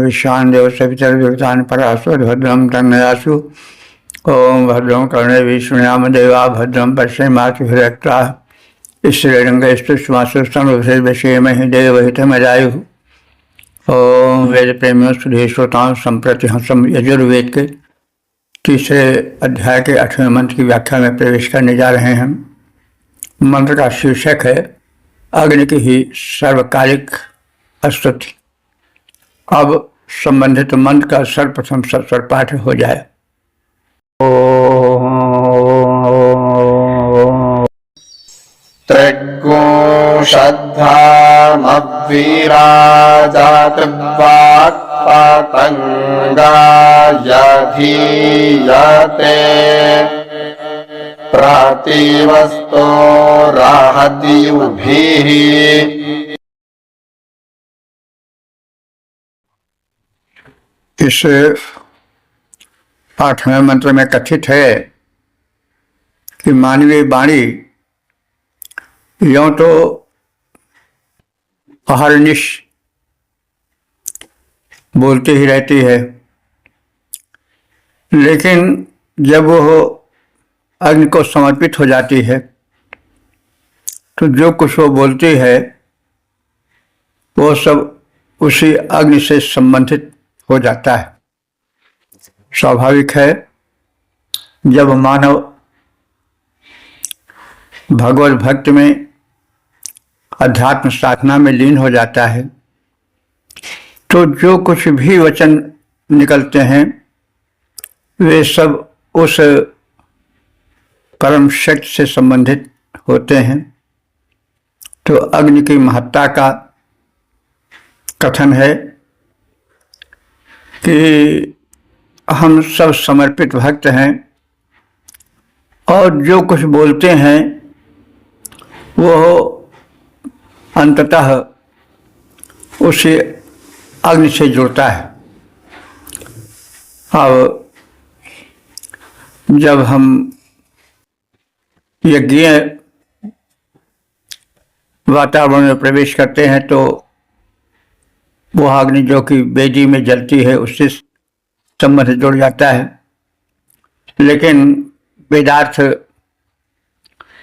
ईशानदेव सवितर्व्युक्तान् परासु भद्रं तन्नयासु ओम भद्रं कर्णे विष्णुयाम देवा भद्रं पश्येमाक्षभिरक्ताः ईश्वरंगस्तुष्मासुस्तनुभिर्विषेमहि देवहितमजायुः। ओम वेद प्रेमियों सुधे श्रोताओं संप्रति हम यजुर्वेद के तीसरे अध्याय के 8वें मंत्र की व्याख्या में प्रवेश करने जा रहे हैं। मंत्र का शीर्षक है अग्नि की ही सर्वकालिक स्तुति। अब संबंधित मंत्र का सर्वप्रथम सस्वर पाठ हो जाए। त्रिगुंशद्धामवीराजातृवाक्पतंगायधीयते प्रातिवस्तो राहद्युभिः। इस 8वें मंत्र में कथित है कि मानवीय वाणी यों तो अहर्निश बोलती ही रहती है, लेकिन जब वो अग्नि को समर्पित हो जाती है तो जो कुछ वो बोलती है वो सब उसी अग्नि से संबंधित हो जाता है। स्वाभाविक है, जब मानव भगवत भक्ति में अध्यात्म साधना में लीन हो जाता है तो जो कुछ भी वचन निकलते हैं वे सब उस परम शक्ति से संबंधित होते हैं। तो अग्नि की महत्ता का कथन है कि हम सब समर्पित भक्त हैं और जो कुछ बोलते हैं वो अंततः उसी अग्नि से जुड़ता है। अब जब हम यज्ञीय वातावरण में प्रवेश करते हैं तो वह अग्नि जो कि वेदी में जलती है उससे संबंध जुड़ जाता है, लेकिन वेदार्थ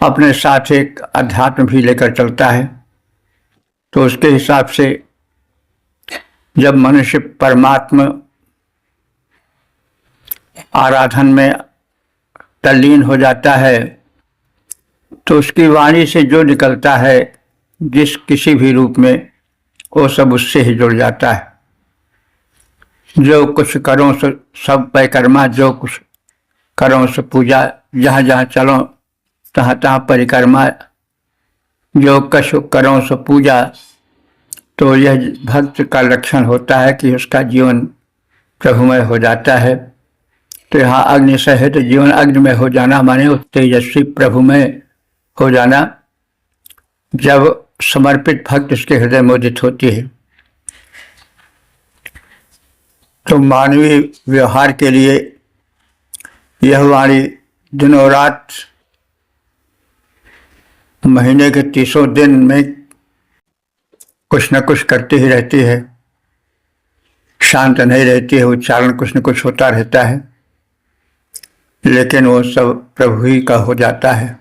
अपने साथ एक अध्यात्म भी लेकर चलता है। तो उसके हिसाब से जब मनुष्य परमात्मा आराधन में तल्लीन हो जाता है तो उसकी वाणी से जो निकलता है जिस किसी भी रूप में वो सब उससे ही जुड़ जाता है। जो कुछ करो सो सब परिक्रमा, जो कुछ करो सो पूजा, जहाँ जहाँ चलो तहाँ तहाँ परिक्रमा, जो कछु करो सो पूजा। तो यह भक्त का लक्षण होता है कि उसका जीवन प्रभुमय हो जाता है। तो यहाँ अग्नि सहित जीवन अग्निमय हो जाना माने उस तेजस्वी प्रभुमय हो जाना जब समर्पित भक्त उसके हृदय मोदित होती है। तो मानवीय व्यवहार के लिए यह वाणी दिनों रात महीने के 30 दिन में कुछ न कुछ करती ही रहती है, शांत नहीं रहती है, उच्चारण कुछ न कुछ होता रहता है, लेकिन वो सब प्रभु ही का हो जाता है,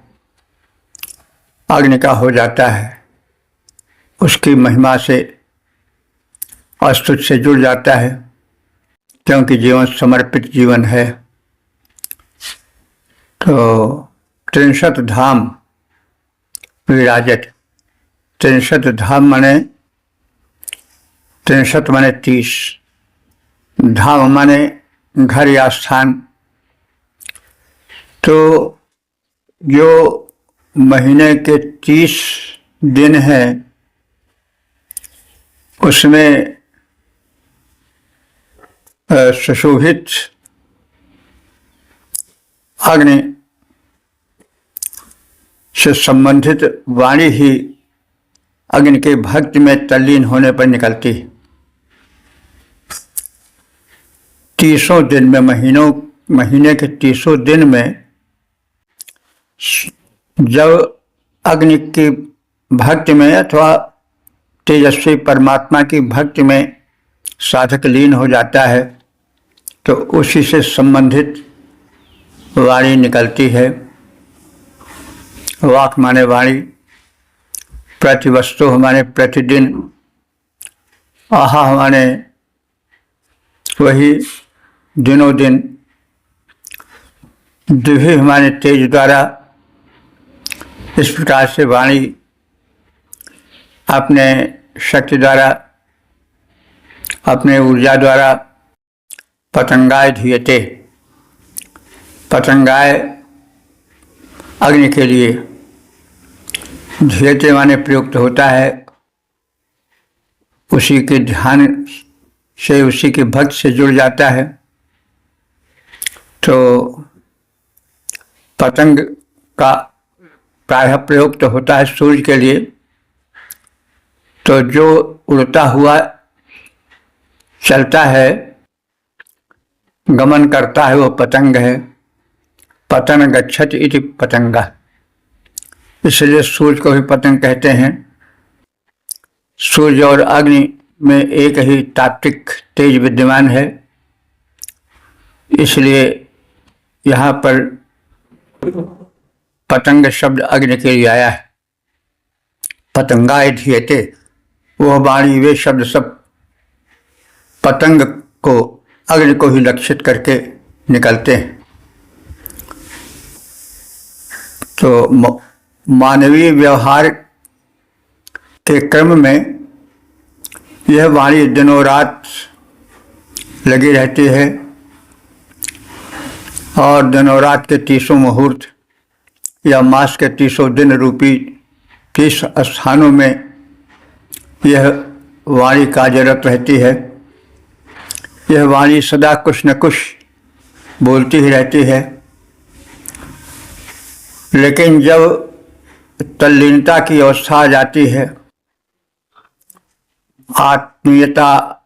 अग्नि का हो जाता है, उसकी महिमा से अस्तुत से जुड़ जाता है, क्योंकि जीवन समर्पित जीवन है। तो 63 धाम विराजत। 63 धाम माने 63 माने 30, धाम माने घर या स्थान। तो जो महीने के 30 दिन हैं उसमें सुशोभित अग्नि से संबंधित वाणी ही अग्नि के भक्ति में तल्लीन होने पर निकलती है। 30 दिन में, महीने के 30 दिन में जब अग्नि की भक्ति में अथवा तेजस्वी परमात्मा की भक्ति में साधक लीन हो जाता है तो उसी से संबंधित वाणी निकलती है। वाक माने वाणी, प्रतिवस्तु हमारे प्रतिदिन, आहा हमारे वही दिनों दिन, दिव्य हमारे तेज द्वारा। इस प्रकार से वाणी अपने शक्ति द्वारा, अपने ऊर्जा द्वारा पतंगाय धीयते, पतंगाय अग्नि के लिए, धीयते माने प्रयुक्त होता है। उसी के ध्यान से, उसी के भक्त से जुड़ जाता है। तो पतंग का प्रायः प्रयोग तो होता है सूर्य के लिए, तो जो उड़ता हुआ चलता है, गमन करता है, वो पतंग है। पतन गच्छति इति पतंगा, इसलिए सूर्य को भी पतंग कहते हैं। सूर्य और अग्नि में एक ही तात्विक तेज विद्यमान है, इसलिए यहाँ पर पतंग शब्द अग्नि के लिए आया है। पतंगाय धीयते, वह वाणी, वे शब्द सब पतंग को, अग्नि को ही लक्षित करके निकलते हैं। तो मानवीय व्यवहार के क्रम में यह वाणी दिनों रात लगी रहती है और दिनों रात के 30 मुहूर्त या मास के 30 दिन रूपी 30 स्थानों में यह वाणी कार्यरत रहती है। यह वाणी सदा कुछ न कुछ बोलती ही रहती है, लेकिन जब तल्लीनता की अवस्था आ जाती है, आत्मीयता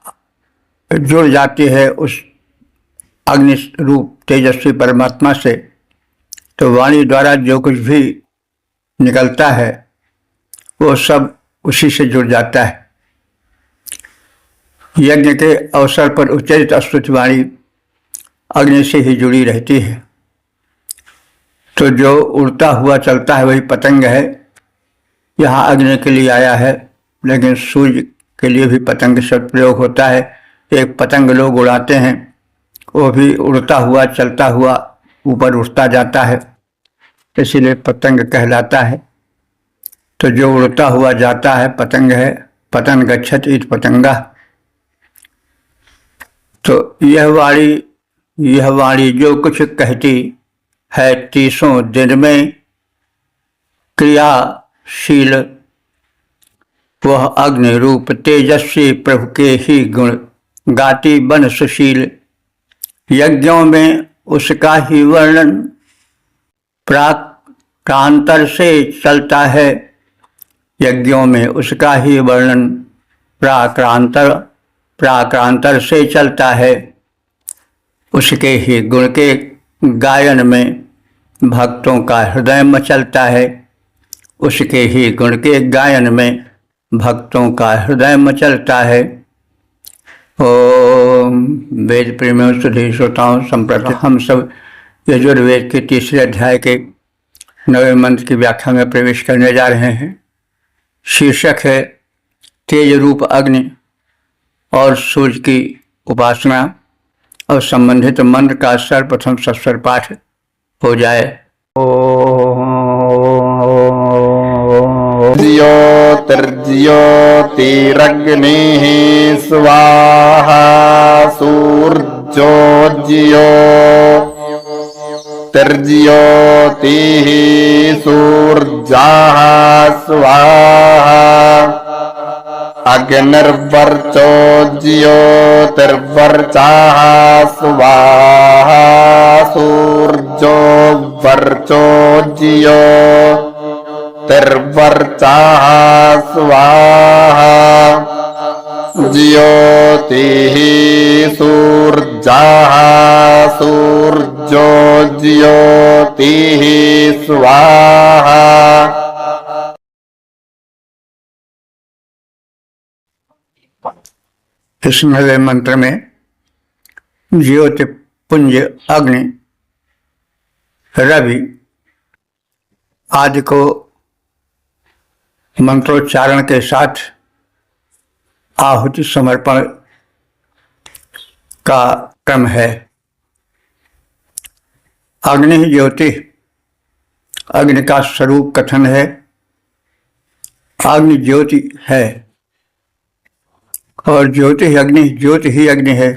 जुड़ जाती है उस अग्नि रूप तेजस्वी परमात्मा से, तो वाणी द्वारा जो कुछ भी निकलता है वो सब उसी से जुड़ जाता है। यज्ञ के अवसर पर उच्चरित स्तुति वाणी अग्नि से ही जुड़ी रहती है। तो जो उड़ता हुआ चलता है वही पतंग है। यहाँ अग्नि के लिए आया है, लेकिन सूर्य के लिए भी पतंग शब्द प्रयोग होता है। एक पतंग लोग उड़ाते हैं, वो भी उड़ता हुआ चलता हुआ ऊपर उठता जाता है, इसीलिए पतंग कहलाता है। तो जो उड़ता हुआ जाता है पतंग है। पतन गच्छति इति पतंगा। तो यह वाणी जो कुछ कहती है 30 दिन में क्रियाशील, वह अग्नि रूप तेजस्वी प्रभु के ही गुण गाती बन सुशील। यज्ञों में उसका ही वर्णन प्राकांतर से चलता है। यज्ञों में उसका ही वर्णन प्राकांतर से चलता है। उसके ही गुण के गायन में भक्तों का हृदय मचलता है। उसके ही गुण के गायन में भक्तों का हृदय मचलता है। ओम वेद प्रेमियों सुधी श्रोताओं, संप्रति हम सब यजुर्वेद के 3 अध्याय के 9वें मंत्र की व्याख्या में प्रवेश करने जा रहे हैं। शीर्षक है तेज रूप अग्नि और सूर्य की उपासना, और संबंधित मंत्र का सर्वप्रथम सस्वर पाठ हो जाए। ज्योतिर्ज्योतिरग्निः स्वाहा सूर्यो ज्योतिर्ज्योतिः सूर्याः स्वाहा अग्निर्वर्चो ज्योतिर्वर्चाः स्वाहा सूर्यो वर्चो ज्योतिर्वर्चाः स्वाहा ज्योतिः सूर्य सूर्यो ज्योतिः स्वाहा। इस नवे मंत्र में ज्योति पुंज अग्नि रवि आदि को मंत्रोच्चारण के साथ आहुति समर्पण का क्रम है। अग्नि ज्योति, अग्नि का स्वरूप कथन है। अग्नि ज्योति है और ज्योति ही अग्नि, ज्योति ही अग्नि है,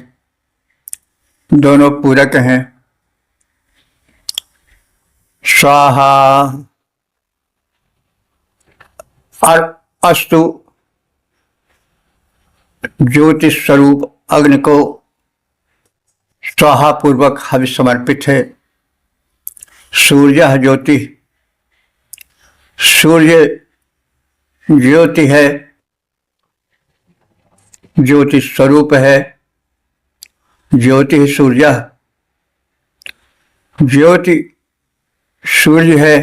दोनों पूरक हैं। स्वाहा और अस्तु ज्योति स्वरूप अग्नि को स्वाहा पूर्वक हवि समर्पित है। सूर्य ज्योति, सूर्य ज्योति है, ज्योति स्वरूप है, ज्योति सूर्य, ज्योति सूर्य है।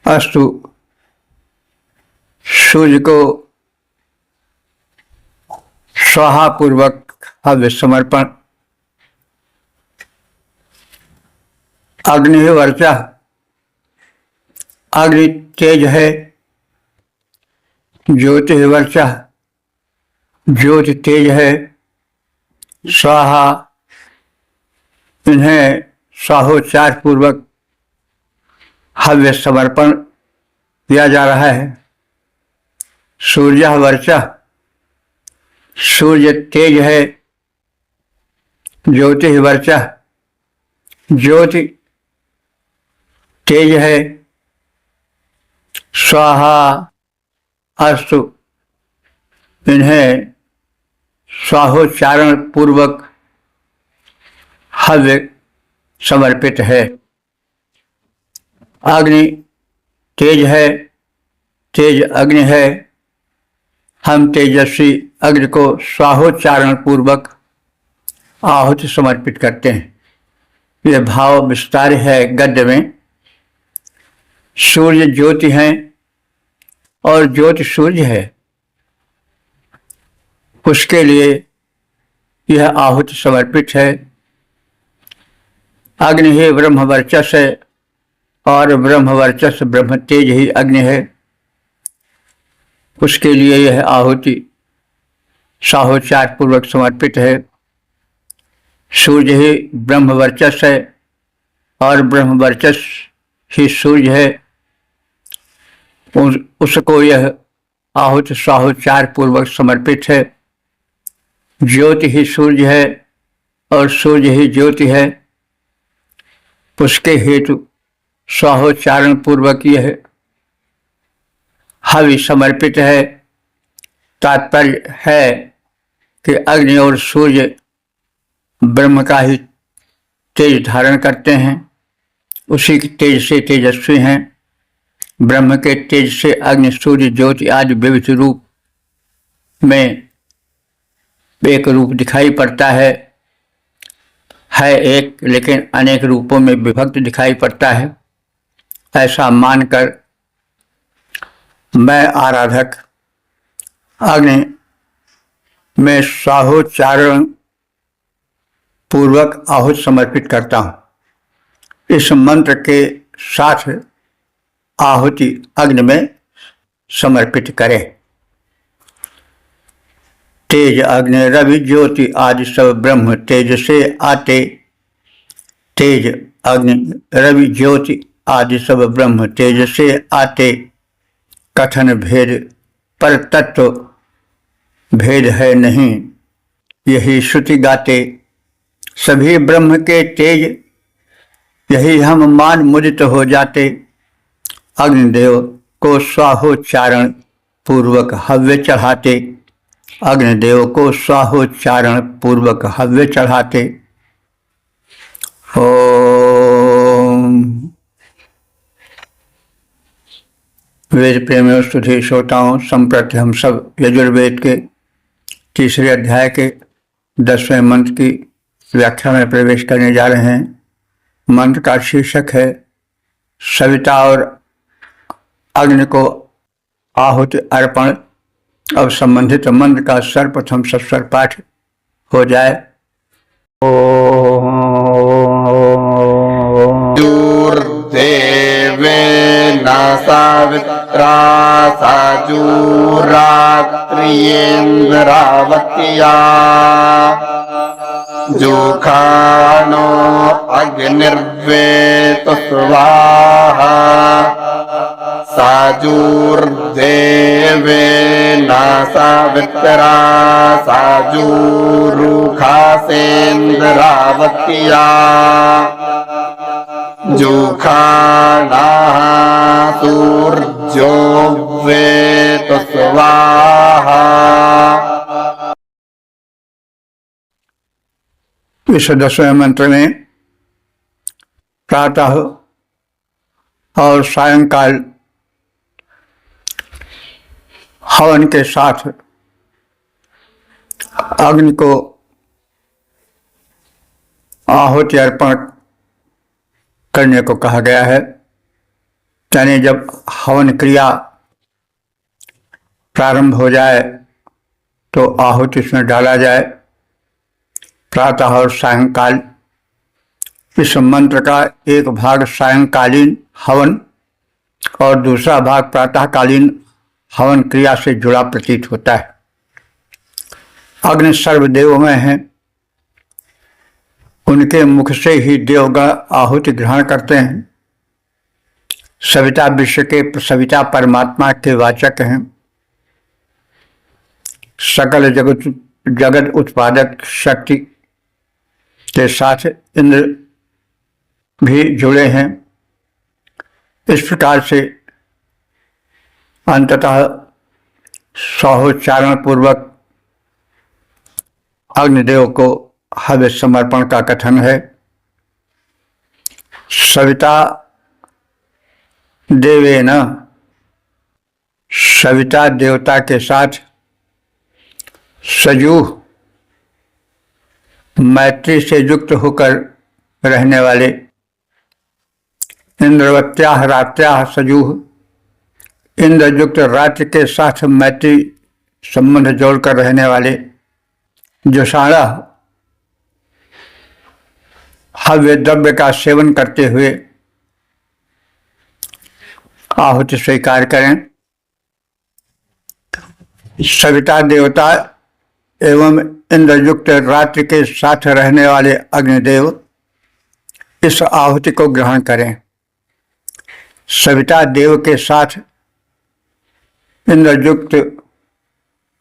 अस्तु सूर्य को स्वाहा पूर्वक हव्य समर्पण। अग्नि वर्चा, अग्नि तेज है, ज्योति वर्चा, ज्योति तेज है। स्वाहा, इन्हें स्वाहोच्चार पूर्वक हव्य समर्पण किया जा रहा है। सूर्य वर्चा, सूर्य तेज है, ज्योति वर्चा, ज्योति तेज है। स्वाहा अस्तु, इन्हें स्वाहोच्चारण पूर्वक हव्य समर्पित है। अग्नि तेज है, तेज अग्नि है। हम तेजस्वी अग्नि को स्वाहोच्चारण पूर्वक आहुति समर्पित करते हैं। यह भाव विस्तार है गद्य में। सूर्य ज्योति हैं और ज्योति सूर्य है, उसके लिए यह आहुति समर्पित है। अग्नि ही ब्रह्म वर्चस है और ब्रह्म वर्चस ब्रह्म तेज ही अग्नि है, उसके लिए यह आहुति स्वाहोच्चार पूर्वक समर्पित है। सूर्य ही ब्रह्म वर्चस है और ब्रह्म वर्चस ही सूर्य है, उसको यह आहुति स्वाहोच्चार पूर्वक समर्पित है। ज्योति ही सूर्य है और सूर्य ही ज्योति है, उसके हेतु स्वाहोच्चारण पूर्वक यह हवि समर्पित है। तात्पर्य है कि अग्नि और सूर्य ब्रह्म का ही तेज धारण करते हैं, उसी के तेज से तेजस्वी हैं। ब्रह्म के तेज से अग्नि सूर्य ज्योति आदि विविध रूप में एक रूप दिखाई पड़ता है एक, लेकिन अनेक रूपों में विभक्त दिखाई पड़ता है। ऐसा मानकर मैं आराधक अग्नि में स्वाहोच्चारण पूर्वक आहुति समर्पित करता हूँ। इस मंत्र के साथ आहुति अग्नि में समर्पित करें। तेज अग्नि रवि ज्योति आदि सब ब्रह्म तेज से आते। तेज अग्नि रवि ज्योति आदि सब ब्रह्म तेज से आते। कथन भेद पर तत्व भेद है नहीं, यही श्रुति गाते। सभी ब्रह्म के तेज यही हम मान मुदित हो जाते। अग्निदेव को स्वाहोच्चारण पूर्वक हव्य चढ़ाते। अग्निदेव को स्वाहोच्चारण पूर्वक हव्य चढ़ाते। ओम। वेद प्रेमियों सुधी श्रोताओं, संप्रति हम सब यजुर्वेद के तीसरे अध्याय के 10वें मंत्र की व्याख्या में प्रवेश करने जा रहे हैं। मंत्र का शीर्षक है सविता और अग्नि को आहुति अर्पण। अब संबंधित मंत्र का सर्वप्रथम सस्वर पाठ हो जाए। देवेन सावित्रा साजूरात्रियेन्द्रावत्या जोखानो अग्निर्वेतु स्वाहा साजूर्देवेन सावित्रा साजूरुखासेन्द्रावत्या जोखानाः सूर्यो वेतु स्वाहा। इस 10वें मंत्र में प्रातः और सायंकाल हवन के साथ अग्नि को आहुति अर्पण करने को कहा गया है। यानी जब हवन क्रिया प्रारंभ हो जाए तो आहुति इसमें डाला जाए। प्रातः और सायंकाल, इस मंत्र का एक भाग सायंकालीन हवन और दूसरा भाग प्रातःकालीन हवन क्रिया से जुड़ा प्रतीत होता है। अग्नि सर्वदेवमय है, उनके मुख से ही देवगण आहुति ग्रहण करते हैं। सविता विश्व के सविता परमात्मा के वाचक हैं। सकल जगत उत्पादक शक्ति के साथ इंद्र भी जुड़े हैं। इस प्रकार से अंततः सहोच्चारण पूर्वक अग्निदेव को हव्य समर्पण का कथन है। सविता देवेन, सविता देवता के साथ सजूह मैत्री से युक्त होकर रहने वाले, इंद्रवत्याः रात्र्याः सजूह, इंद्रयुक्त रात्रि के साथ मैत्री संबंध जोड़कर रहने वाले जोषाणा हव्य द्रव्य का सेवन करते हुए आहुति स्वीकार करें। सविता देवता एवं इंद्रयुक्त रात्रि के साथ रहने वाले अग्निदेव इस आहुति को ग्रहण करें। सविता देव के साथ इंद्रयुक्त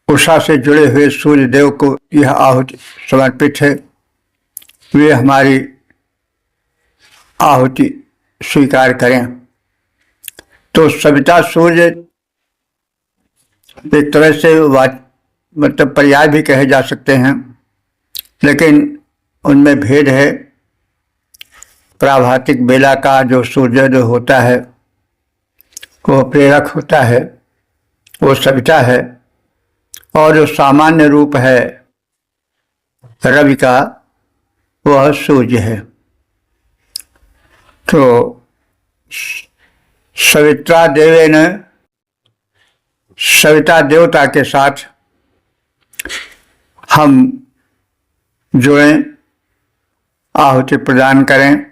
उषा से जुड़े हुए सूर्य देव को यह आहुति समर्पित है। वे हमारी आहुति स्वीकार करें। तो सविता सूर्य एक तरह से मतलब पर्याय भी कहे जा सकते हैं, लेकिन उनमें भेद है। प्राभातिक बेला का जो सूर्योदय होता है वो प्रेरक होता है, वो सविता है, और जो सामान्य रूप है रवि का वह सूर्य है। तो सवित्रा देवेन, सविता देवता के साथ हम जुड़ें, आहुति प्रदान करें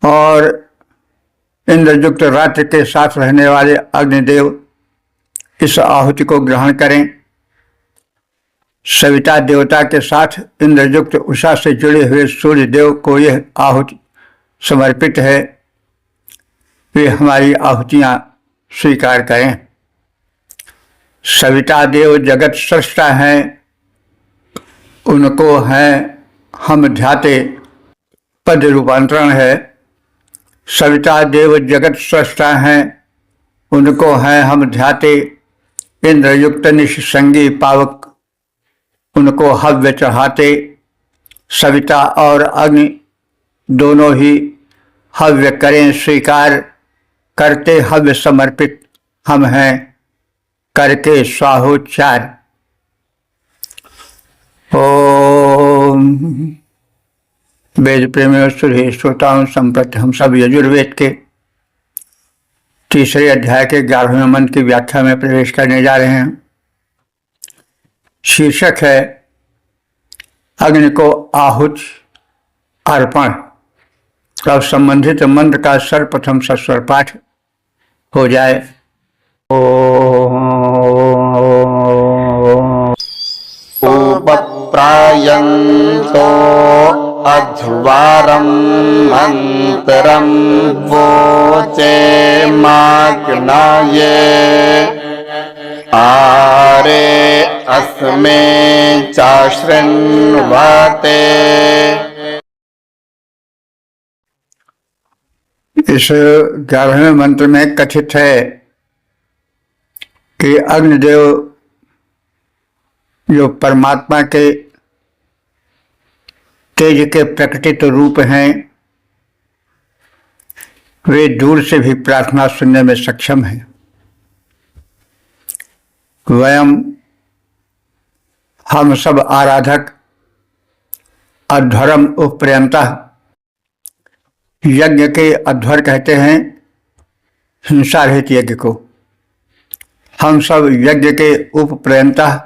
और इंद्रयुक्त रात्रि के साथ रहने वाले अग्निदेव इस आहुति को ग्रहण करें। सविता देवता के साथ इंद्रयुक्त उषा से जुड़े हुए सूर्य देव को यह आहुति समर्पित है। वे हमारी आहुतियां स्वीकार करें। सविता देव जगत सृष्टा हैं, उनको हैं हम ध्याते, पद रूपांतरण है। सविता देव जगत सृष्टा हैं, उनको हैं हम ध्याते, इंद्रयुक्त निःसंगी पावक, उनको हव्य चढ़ाते। सविता और अग्नि दोनों ही हव्य करें स्वीकार, करते हव्य समर्पित हम हैं, करके स्वाहोच्चार। ओम। वेद प्रेमियों सुधी श्रोताओं, संप्रति हम सब यजुर्वेद के तीसरे अध्याय के 11वें मंत्र की व्याख्या में प्रवेश करने जा रहे हैं। शीर्षक है अग्नि को आहुति अर्पण। अब संबंधित मंत्र का सर्वप्रथम सस्वर पाठ हो जाए। उपप्रायन्तो अध्वारं मन्त्रं वोचे माग्नाये आरे अस्मे चाशृण्वते। इस 11वें मंत्र में कथित है कि अग्निदेव जो परमात्मा के तेज के प्रकटित रूप हैं, वे दूर से भी प्रार्थना सुनने में सक्षम हैं। हम सब आराधक अध्वरम उपपर्यंतः, यज्ञ के अध्वर कहते हैं हिंसा रहित यज्ञ को। हम सब यज्ञ के उपपर्यंतः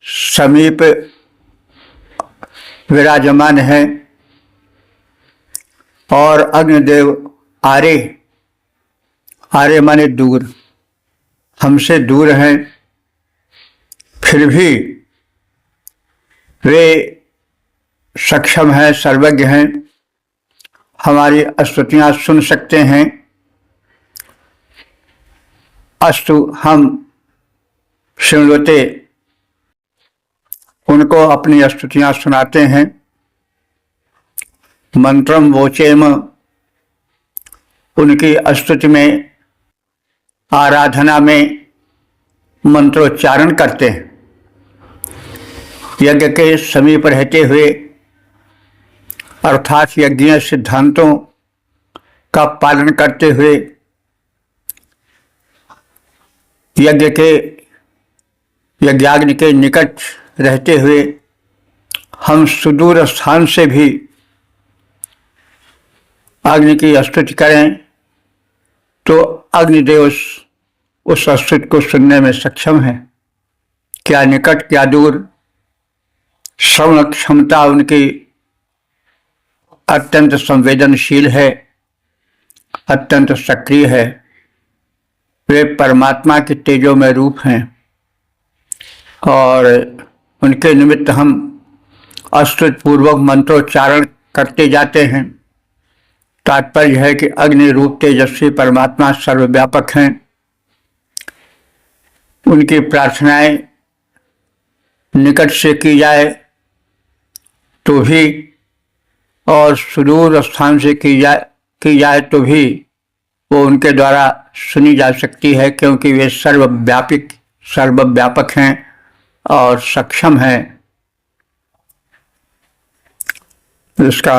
समीप विराजमान हैं और अग्निदेव आरे, आरे माने दूर, हमसे दूर हैं, फिर भी वे सक्षम हैं, सर्वज्ञ हैं, हमारी स्तुतियां सुन सकते हैं। अस्तु हम शृण्वते, उनको अपनी स्तुतियां सुनाते हैं। मंत्रम वोचेम, उनकी स्तुति में, आराधना में मंत्रोच्चारण करते हैं। यज्ञ के समीप रहते हुए अर्थात यज्ञीय सिद्धांतों का पालन करते हुए, यज्ञाग्नि के निकट रहते हुए हम सुदूर स्थान से भी अग्नि की स्तुति करें तो अग्निदेव उस स्तुति को सुनने में सक्षम है। क्या निकट क्या दूर, श्रवण क्षमता उनकी अत्यंत संवेदनशील है, अत्यंत सक्रिय है। वे परमात्मा के तेजो में रूप हैं और उनके निमित्त हम स्तुति पूर्वक मंत्रोच्चारण करते जाते हैं। तात्पर्य है कि अग्नि रूप तेजस्वी परमात्मा सर्वव्यापक हैं। उनकी प्रार्थनाएं निकट से की जाए तो भी और सुदूर स्थान से की जाए तो भी वो उनके द्वारा सुनी जा सकती है, क्योंकि वे सर्वव्यापक हैं और सक्षम हैं। इसका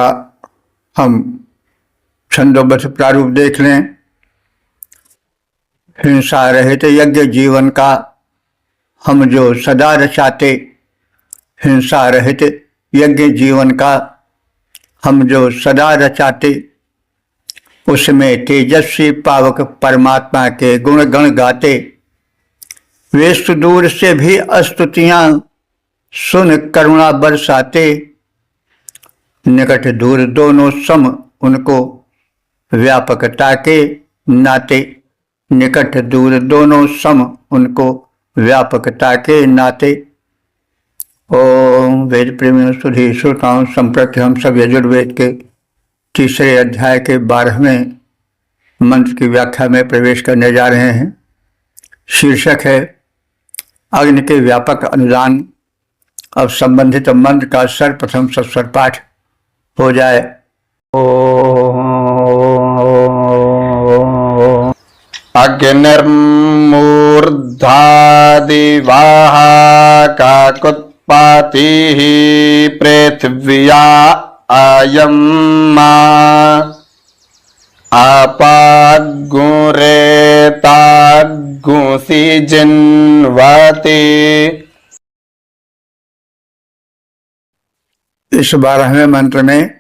हम छंदोबद्ध प्रारूप देख लें। हिंसा रहित यज्ञ जीवन का हम जो सदा रचाते, हिंसा रहित यज्ञ जीवन का हम जो सदा रचाते, उसमें तेजस्वी पावक परमात्मा के गुण गण गाते। वे सुदूर से भी स्तुतियां सुन करुणा बरसाते, निकट दूर दोनों सम उनको व्यापकता के नाते। निकट दूर दोनों सम उनको व्यापकता के नाते। ओम। वेद प्रेमियों सुधी श्रोताओं, संप्रति हम सब यजुर्वेद के तीसरे अध्याय के 12वें मंत्र की व्याख्या में प्रवेश करने जा रहे हैं। शीर्षक है अग्नि के व्यापक अनुदान। अब संबंधित मंत्र का सर्वप्रथम सस्वर पाठ हो जाए। अग्निर्मूर्धादिवाह काकुत्पातिः पृथिव्या अयं मा अपागुरेतागुंसि जिन्वते। इस 12वें मंत्र में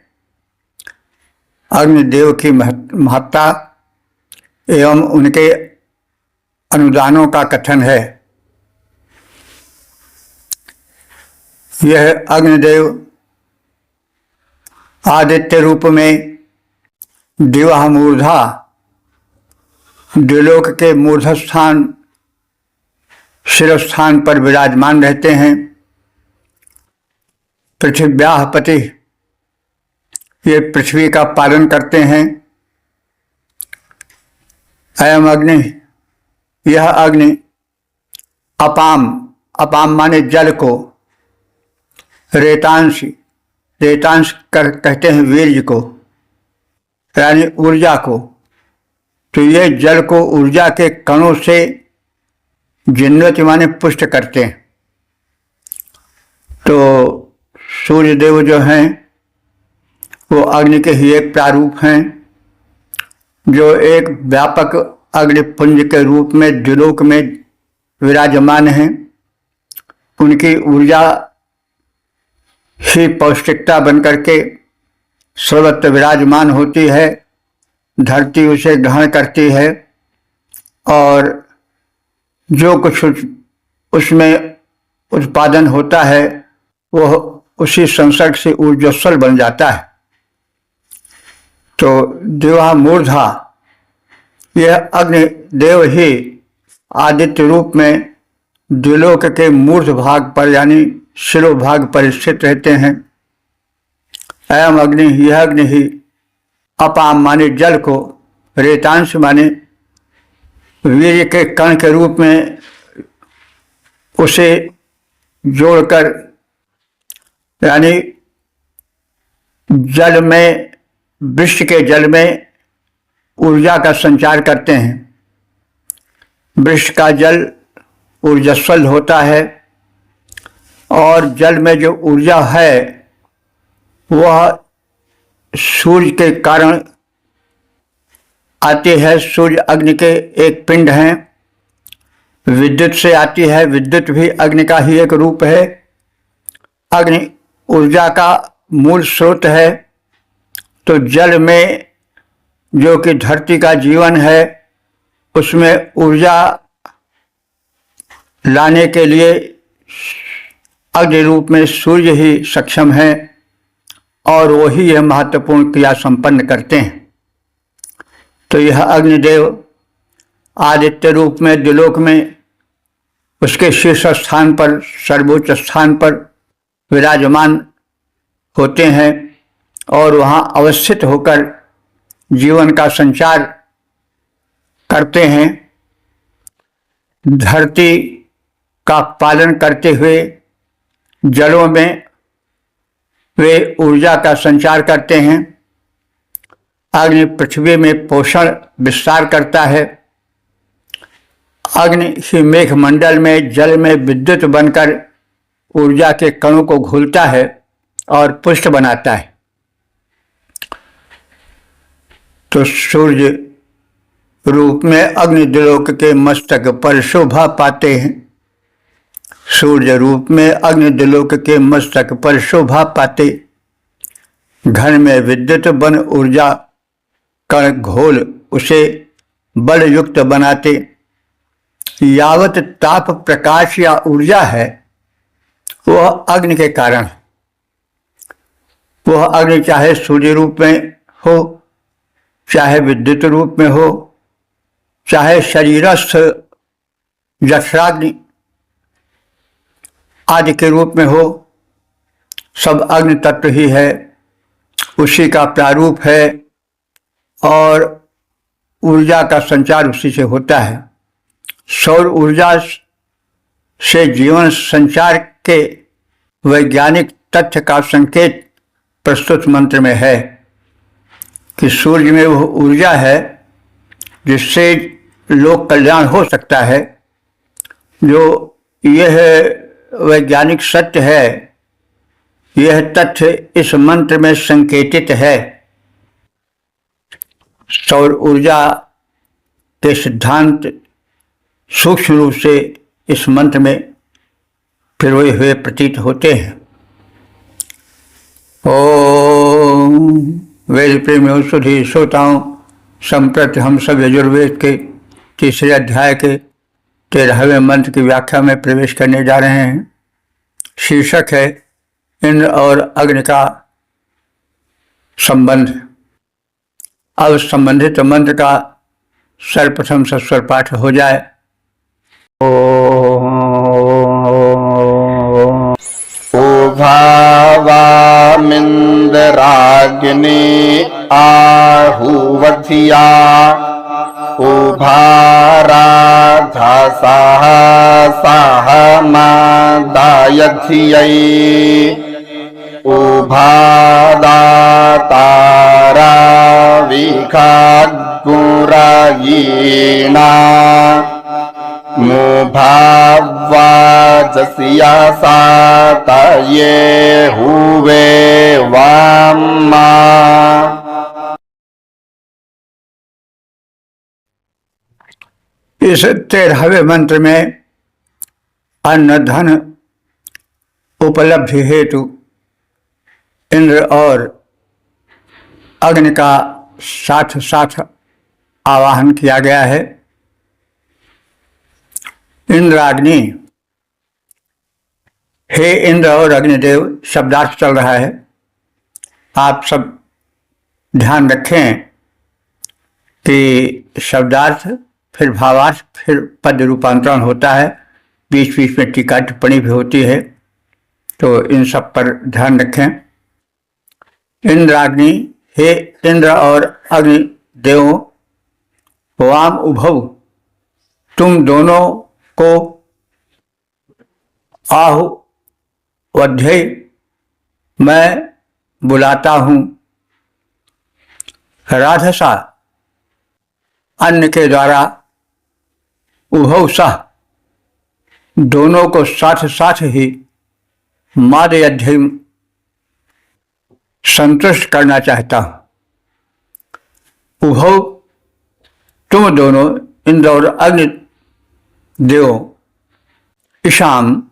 अग्निदेव की महत्ता एवं उनके अनुदानों का कथन है। यह अग्निदेव आदित्य रूप में दिवा मूर्धा द्विलोक के मूर्धस्थान शिरस्थान पर विराजमान रहते हैं। पृथिव्याः पति, ये पृथ्वी का पालन करते हैं। अयम अग्नि, यह अग्नि अपाम, अपाम माने जल को, रेतांश, रेतांश कहते हैं वीर्य को, यानी ऊर्जा को। तो ये जल को ऊर्जा के कणों से जिन्नति माने पुष्ट करते हैं। तो सूर्यदेव जो हैं वो अग्नि के ही एक प्रारूप हैं, जो एक व्यापक अग्निपुंज के रूप में द्विलोक में विराजमान हैं। उनकी ऊर्जा ही पौष्टिकता बनकर के सर्वत्र विराजमान होती है। धरती उसे ग्रहण करती है और जो कुछ उसमें उत्पादन होता है वह उसी संसर्ग से ऊर्जस्वल बन जाता है। तो दिवा मूर्धा, यह अग्निदेव ही आदित्य रूप में द्विलोक के मूर्ध भाग पर यानी शिरोभाग पर स्थित रहते हैं। अयम अग्नि, यह अग्नि ही अपाम माने जल को, रेतांश माने वीर्य के कण के रूप में उसे जोड़कर, यानी जल में, वृक्ष के जल में ऊर्जा का संचार करते हैं। वृक्ष का जल ऊर्जस्वल होता है और जल में जो ऊर्जा है वह सूर्य के कारण आती है। सूर्य अग्नि के एक पिंड हैं। विद्युत से आती है, विद्युत भी अग्नि का ही एक रूप है। अग्नि ऊर्जा का मूल स्रोत है। तो जल में जो कि धरती का जीवन है उसमें ऊर्जा लाने के लिए अग्नि रूप में सूर्य ही सक्षम है और वही यह महत्वपूर्ण क्रिया संपन्न करते हैं। तो यह अग्निदेव आदित्य रूप में द्विलोक में उसके शीर्ष स्थान पर, सर्वोच्च स्थान पर विराजमान होते हैं और वहाँ अवस्थित होकर जीवन का संचार करते हैं। धरती का पालन करते हुए जलों में वे ऊर्जा का संचार करते हैं। अग्नि पृथ्वी में पोषण विस्तार करता है। अग्नि ही मेघमंडल में जल में विद्युत बनकर ऊर्जा के कणों को घुलता है और पुष्ट बनाता है। तो सूर्य रूप में अग्नि द्विलोक के मस्तक पर शोभा पाते हैं। सूर्य रूप में अग्नि द्विलोक के मस्तक पर शोभा पाते, घन में विद्युत बन ऊर्जा कण घोल उसे बल युक्त बनाते। यावत ताप प्रकाश या ऊर्जा है वह अग्नि के कारण। वह अग्नि चाहे सूर्य रूप में हो, चाहे विद्युत रूप में हो, चाहे शरीरस्थ जठराग्नि आदि के रूप में हो, सब अग्नि तत्व ही है, उसी का प्रारूप है और ऊर्जा का संचार उसी से होता है। सौर ऊर्जा से जीवन संचार के वैज्ञानिक तथ्य का संकेत प्रस्तुत मंत्र में है कि सूर्य में वह ऊर्जा है जिससे लोक कल्याण हो सकता है। जो यह वैज्ञानिक सत्य है, यह तथ्य इस मंत्र में संकेतित है। सौर ऊर्जा के सिद्धांत सूक्ष्म रूप से इस मंत्र में पिरोए हुए प्रतीत होते हैं। ओम वेद प्रेमियों सुधी श्रोताओं, संप्रति हम सब यजुर्वेद के तीसरे अध्याय के 13वें मंत्र की व्याख्या में प्रवेश करने जा रहे हैं। शीर्षक है इंद्र और अग्नि का संबंध। अब संबंधित मंत्र का सर्वप्रथम सस्वर पाठ हो जाए। उभावामिन्द्राग्नि आहुवधिया उभाराधसः सहमदायधियै उभादातारा विखाग्मुरायीणा मुभावाजस्या सातये हुवे वाम्मा। इस 13वें मंत्र में अन्न धन उपलब्धि हेतु इंद्र और अग्नि का साथ साथ आवाहन किया गया है। इंद्राग्नि, हे इंद्र और अग्निदेव शब्दार्थ चल रहा है। आप सब ध्यान रखें कि शब्दार्थ फिर भावार्थ फिर पद रूपांतरण होता है, बीच बीच में टीका टिप्पणी भी होती है, तो इन सब पर ध्यान रखें। इंद्राग्नि, हे इंद्र और अग्नि देवों, वाम उभव, तुम दोनों को आहु वध्यय मैं बुलाता हूं। राधसा, अन्न के द्वारा, उभव सह, दोनों को साथ साथ ही, मादयध्यय संतुष्ट करना चाहता हूं। उभव, तुम दोनों इंद्र और अग्नि देव, ईशाम,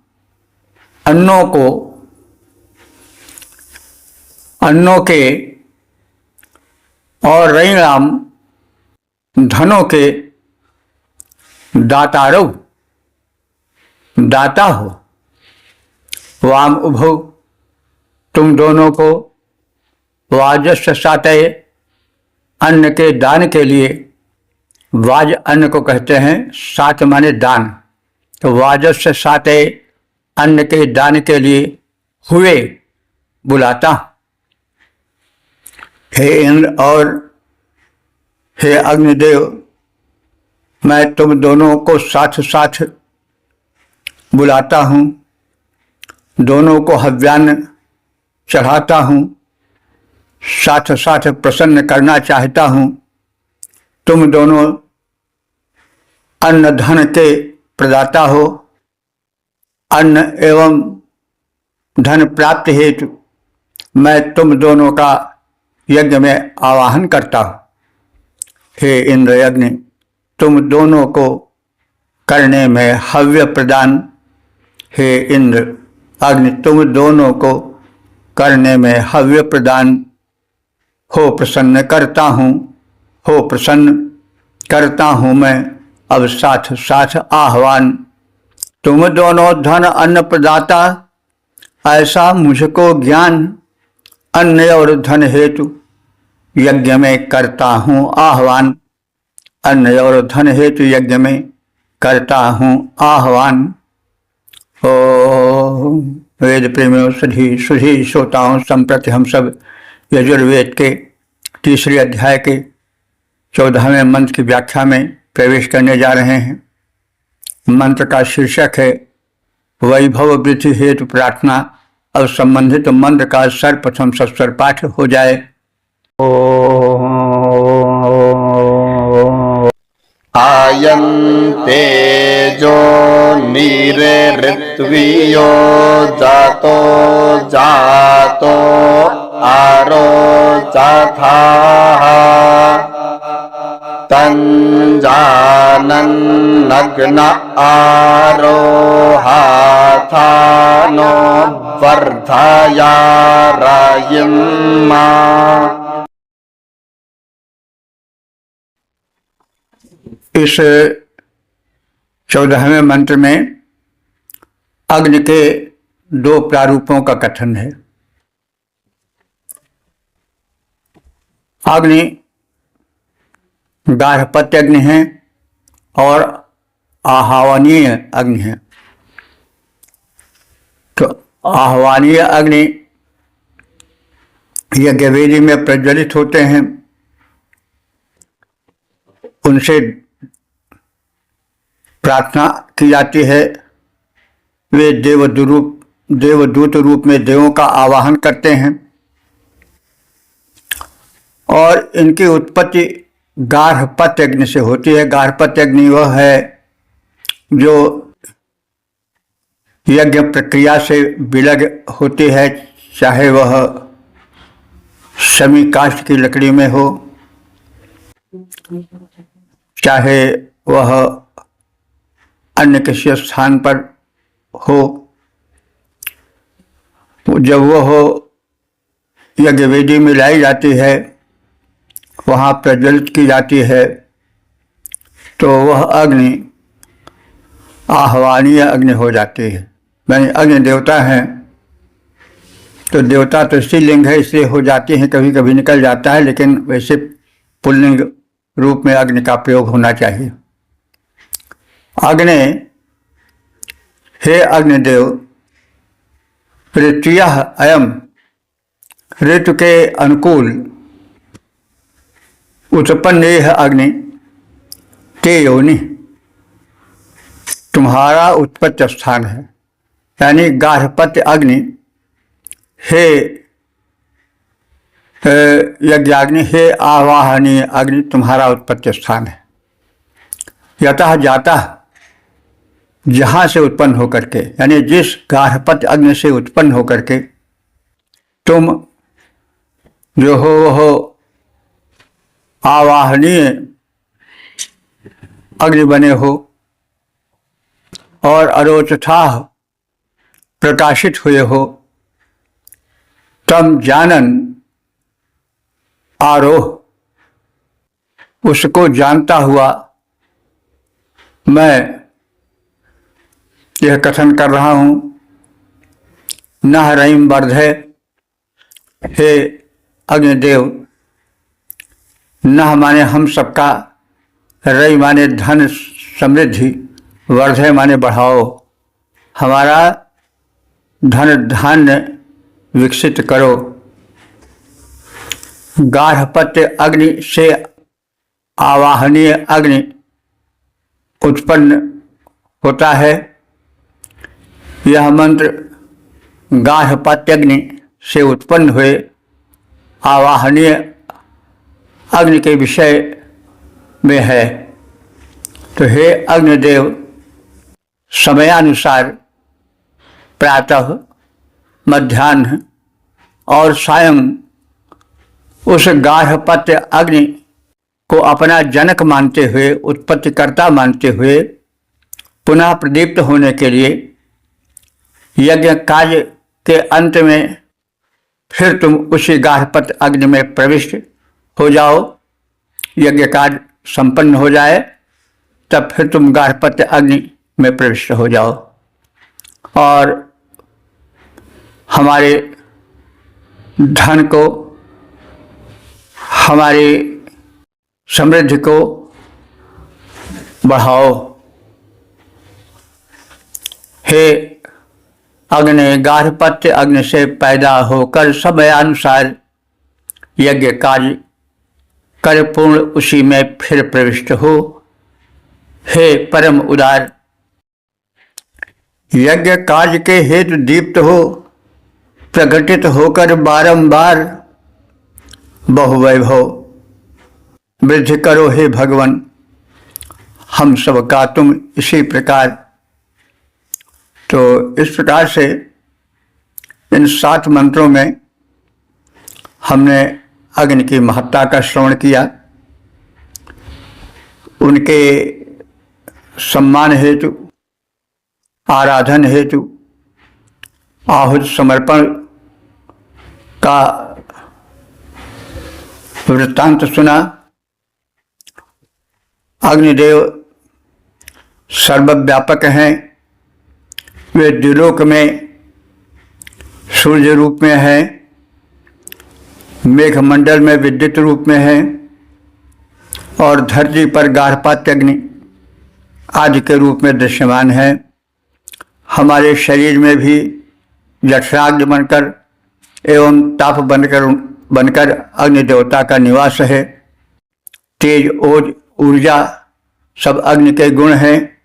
अन्नों के और रैणाम, धनों के दातारो, दाता हो। वाम उभव, तुम दोनों को वाजस्य सातय, अन्न के दान के लिए, वाज अन्न को कहते हैं, सात माने दान, तो वाजस्य सातय अन्न के दान के लिए हुए बुलाता। हे इंद्र और हे अग्निदेव, मैं तुम दोनों को साथ साथ बुलाता हूँ, दोनों को हव्यान्न चढ़ाता हूँ, साथ साथ प्रसन्न करना चाहता हूँ। तुम दोनों अन्न धन के प्रदाता हो, अन्न एवं धन प्राप्ति हेतु मैं तुम दोनों का यज्ञ में आवाहन करता हूँ। हे इंद्र अग्नि, तुम दोनों को करने में हव्य प्रदान, हे इंद्र अग्नि, तुम दोनों को करने में हव्य प्रदान हो प्रसन्न करता हूँ, हो प्रसन्न करता हूँ मैं अब साथ साथ आह्वान। तुम दोनों धन अन्न प्रदाता, ऐसा मुझको ज्ञान, अन्न और धन हेतु यज्ञ में करता हूँ आह्वान। अन्न और धन हेतु यज्ञ में करता हूँ आह्वान। ओ वेद प्रेमियों सुधी श्रोताओं, संप्रति हम सब यजुर्वेद के तीसरे अध्याय के 14वें मंत्र की व्याख्या में प्रवेश करने जा रहे हैं। मंत्र का शीर्षक है वैभव वृद्धि हेतु प्रार्थना। अब संबंधित मंत्र का सर्वप्रथम सस्वर पाठ हो जाए। आयन्ते जो नीरेऋत्वियो जातो जातो आरोचथाः तञ्जानन्नग्न आरोहाथानो वर्धया रयिम्मा। इस 14वें मंत्र में अग्नि के 2 प्रारूपों का कथन है। अग्नि गार्हपत्य अग्नि है और आह्वानीय अग्नि है। तो आह्वानीय अग्नि यज्ञवेदी में प्रज्वलित होते हैं, उनसे प्रार्थना की जाती है। वे देवदूत रूप में देवों का आवाहन करते हैं और इनकी उत्पत्ति गार्हपत्य अग्नि से होती है। गार्हपत्य अग्नि वह है जो यज्ञ प्रक्रिया से विलग होती है, चाहे वह शमी काष्ठ की लकड़ी में हो, चाहे वह अन्य किसी स्थान पर हो। जब वह यज्ञवेदी में लाई जाती है, वहाँ प्रज्वलित की जाती है, तो वह अग्नि आह्वानीय अग्नि हो जाती है। यानी अग्नि देवता हैं, तो देवता तो स्त्रीलिंग है इसलिए हो जाती हैं, कभी कभी निकल जाता है, लेकिन वैसे पुल्लिंग रूप में अग्नि का प्रयोग होना चाहिए। अग्नि, हे अग्निदेव, ऋतुयः अयम, ऋतु के अनुकूल उत्पन्न यह अग्नि ते योनि, तुम्हारा उत्पत्ति स्थान है। यानी गार्हपत्य अग्नि, हे यज्ञाग्नि, हे आवाहनीय अग्नि, तुम्हारा उत्पत्ति स्थान है। यतः जाता, जहाँ से उत्पन्न होकर के, यानी जिस गार्हपत्य अग्नि से उत्पन्न होकर के तुम जो हो आवाहनीय अग्नि बने हो और अरोचथा प्रकाशित हुए हो, तम जानन आरोह, उसको जानता हुआ मैं यह कथन कर रहा हूँ। नह रहीम वर्धय, हे अग्निदेव, नह माने हम सबका, रई माने धन समृद्धि, वर्धय माने बढ़ाओ, हमारा धन धान्य विकसित करो। गार्हपत्य अग्नि से आवाहनीय अग्नि उत्पन्न होता है। यह मंत्र गार्हपत्याग्नि से उत्पन्न हुए आवाहनीय अग्नि के विषय में है। तो हे अग्निदेव, समयानुसार प्रातः, मध्याह्न और सायं उस गार्हपत्य अग्नि को अपना जनक मानते हुए, उत्पत्तिकर्ता मानते हुए, पुनः प्रदीप्त होने के लिए यज्ञ कार्य के अंत में फिर तुम उसी गार्हपत्य अग्नि में प्रविष्ट हो जाओ। यज्ञ कार्य संपन्न हो जाए तब फिर तुम गार्हपत्य अग्नि में प्रविष्ट हो जाओ और हमारे धन को, हमारी समृद्धि को बढ़ाओ। हे अग्नि, गार्हपत्य अग्नि से पैदा होकर समयानुसार यज्ञ कार्य कर पूर्ण उसी में फिर प्रविष्ट हो। हे परम उदार, यज्ञ कार्य के हेतु दीप्त हो, प्रकटित होकर बारंबार बहुवैभव वृद्धि करो। हे भगवान, हम सब का तुम इसी प्रकार। तो इस प्रकार से इन 7 मंत्रों में हमने अग्नि की महत्ता का श्रवण किया, उनके सम्मान हेतु, आराधन हेतु आहुति समर्पण का वृत्तांत सुना। अग्निदेव सर्वव्यापक हैं। वे द्युलोक में सूर्य रूप में है, मेघमंडल में विद्युत रूप में है और धरती पर गार्हपत्य अग्नि आदि के रूप में दृश्यमान है। हमारे शरीर में भी जठराग्नि बनकर एवं ताप बनकर अग्नि देवता का निवास है। तेज, ओज, ऊर्जा सब अग्नि के गुण हैं।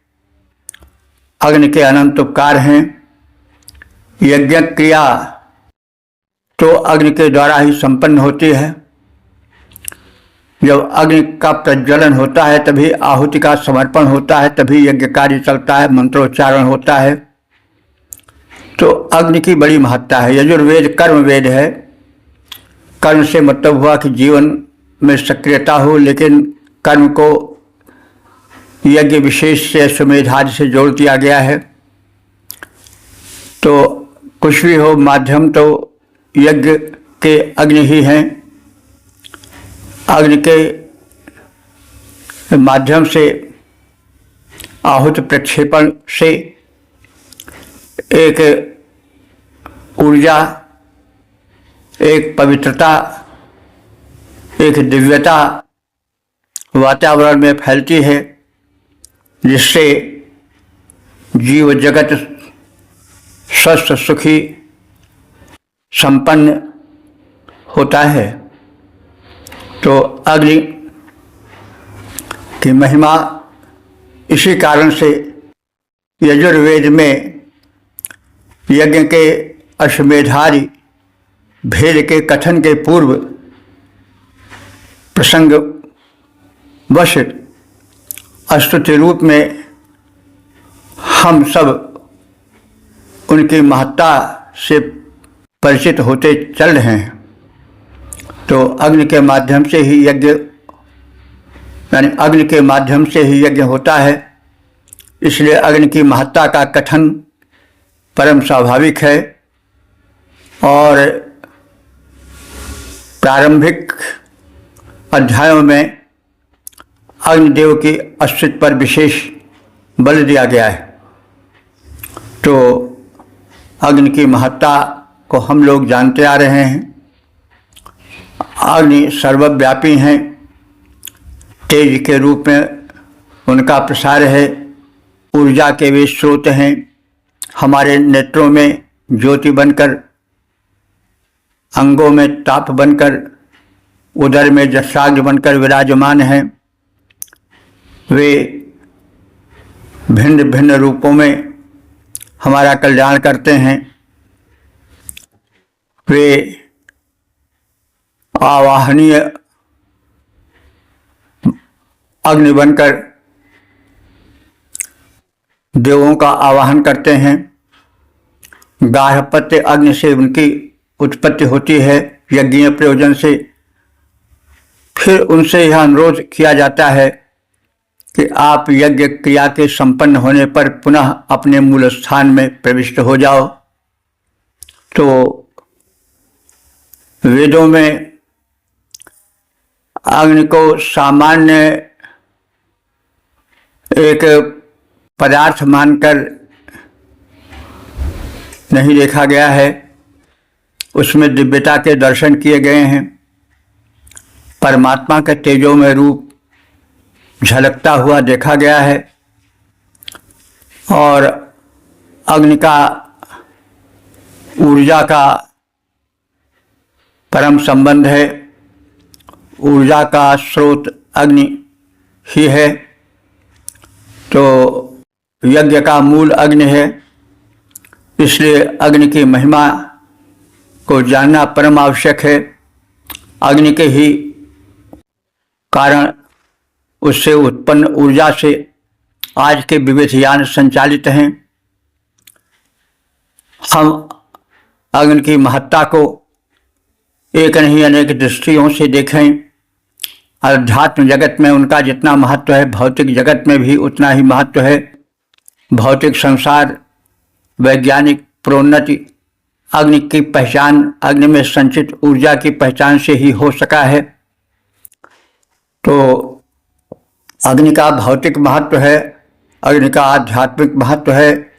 अग्नि के अनंत उपकार हैं। यज्ञ क्रिया तो अग्नि के द्वारा ही संपन्न होती है। जब अग्नि का प्रज्वलन होता है तभी आहुति का समर्पण होता है, तभी यज्ञ कार्य चलता है, मंत्रोच्चारण होता है। तो अग्नि की बड़ी महत्ता है। यजुर्वेद कर्म वेद है। कर्म से मतलब हुआ कि जीवन में सक्रियता हो, लेकिन कर्म को यज्ञ विशेष से अश्वमेध आदि से जोड़ दिया गया है। तो कुछ भी हो, माध्यम तो यज्ञ के अग्नि ही हैं। अग्नि के माध्यम से आहुति प्रक्षेपण से एक ऊर्जा, एक पवित्रता, एक दिव्यता वातावरण में फैलती है, जिससे जीव जगत स्वस्थ, सुखी, संपन्न होता है। तो अग्नि की महिमा इसी कारण से यजुर्वेद में यज्ञ के अश्वमेधादि भेद के कथन के पूर्व प्रसंग वश स्तुति रूप में हम सब उनकी महत्ता से परिचित होते चल रहे हैं। तो अग्नि के माध्यम से ही यज्ञ, यानी अग्नि के माध्यम से ही यज्ञ होता है। इसलिए अग्नि की महत्ता का कथन परम स्वाभाविक है। और प्रारंभिक अध्यायों में अग्निदेव की अस्तित्व पर विशेष बल दिया गया है। तो अग्नि की महत्ता को हम लोग जानते आ रहे हैं। अग्नि सर्वव्यापी हैं। तेज के रूप में उनका प्रसार है। ऊर्जा के वे स्रोत हैं। हमारे नेत्रों में ज्योति बनकर, अंगों में ताप बनकर, उदर में जठराग्नि बनकर विराजमान हैं। वे भिन्न भिन्न रूपों में हमारा कल्याण करते हैं। वे आवाहनीय अग्नि बनकर देवों का आवाहन करते हैं। गार्हपत्य अग्नि से उनकी उत्पत्ति होती है यज्ञीय प्रयोजन से। फिर उनसे यह अनुरोध किया जाता है कि आप यज्ञ क्रिया के संपन्न होने पर पुनः अपने मूल स्थान में प्रविष्ट हो जाओ। तो वेदों में अग्नि को सामान्य एक पदार्थ मानकर नहीं देखा गया है। उसमें दिव्यता के दर्शन किए गए हैं। परमात्मा के तेजोमय रूप झलकता हुआ देखा गया है। और अग्नि का, ऊर्जा का परम संबंध है। ऊर्जा का स्रोत अग्नि ही है। तो यज्ञ का मूल अग्नि है। इसलिए अग्नि की महिमा को जानना परम आवश्यक है। अग्नि के ही कारण, उससे उत्पन्न ऊर्जा से आज के विविध यान संचालित हैं। हम अग्नि की महत्ता को एक नहीं अनेक दृष्टियों से देखें। अध्यात्म जगत में उनका जितना महत्व है, भौतिक जगत में भी उतना ही महत्व है। भौतिक संसार, वैज्ञानिक प्रोन्नति अग्नि की पहचान, अग्नि में संचित ऊर्जा की पहचान से ही हो सका है। तो अग्नि का भौतिक महत्व है, अग्नि का आध्यात्मिक महत्व है,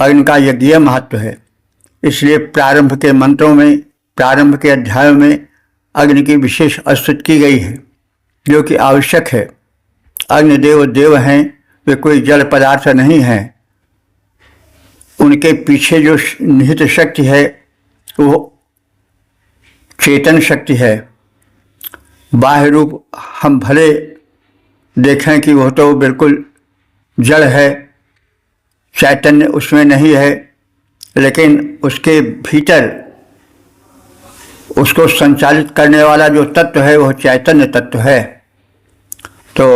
अग्नि का यज्ञीय महत्व है। इसलिए प्रारंभ के मंत्रों में, प्रारंभ के अध्यायों में अग्नि की विशेष स्तुति की गई है, जो कि आवश्यक है। अग्निदेव देव हैं, वे कोई जल पदार्थ नहीं हैं। उनके पीछे जो निहित शक्ति है वो चेतन शक्ति है। बाह्य रूप हम भले देखें कि वह तो बिल्कुल जड़ है, चैतन्य उसमें नहीं है, लेकिन उसके भीतर उसको संचालित करने वाला जो तत्व है वह चैतन्य तत्व है। तो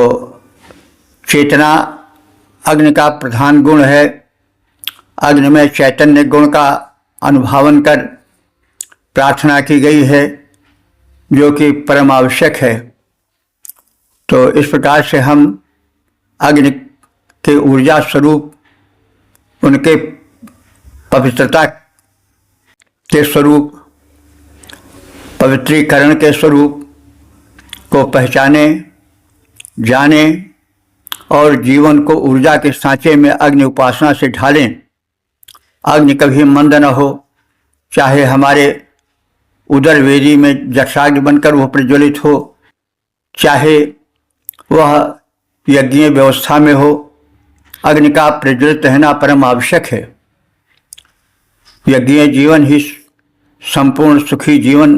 चेतना अग्नि का प्रधान गुण है। अग्नि में चैतन्य गुण का अनुभावन कर प्रार्थना की गई है, जो कि परम आवश्यक है। तो इस प्रकार से हम अग्नि के ऊर्जा स्वरूप, उनके पवित्रता के स्वरूप, पवित्रीकरण के स्वरूप को पहचाने, जाने और जीवन को ऊर्जा के सांचे में अग्नि उपासना से ढालें। अग्नि कभी मंद न हो, चाहे हमारे उदर वेदी में जठराग्नि बनकर वह प्रज्वलित हो, चाहे वह यज्ञीय व्यवस्था में हो, अग्नि का प्रज्वलित रहना परम आवश्यक है। यज्ञीय जीवन ही संपूर्ण सुखी जीवन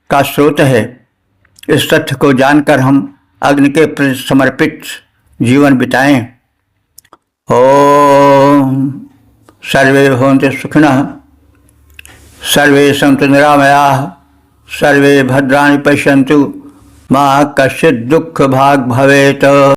का स्रोत है। इस तथ्य को जानकर हम अग्नि के प्रति समर्पित जीवन बिताएं। ओम सर्वे भवन्तु सुखिनः, सर्वे सन्तु निरामयाः, सर्वे भद्राणि पश्यन्तु, मा कश्चित् दुःख भाग् भवेत्।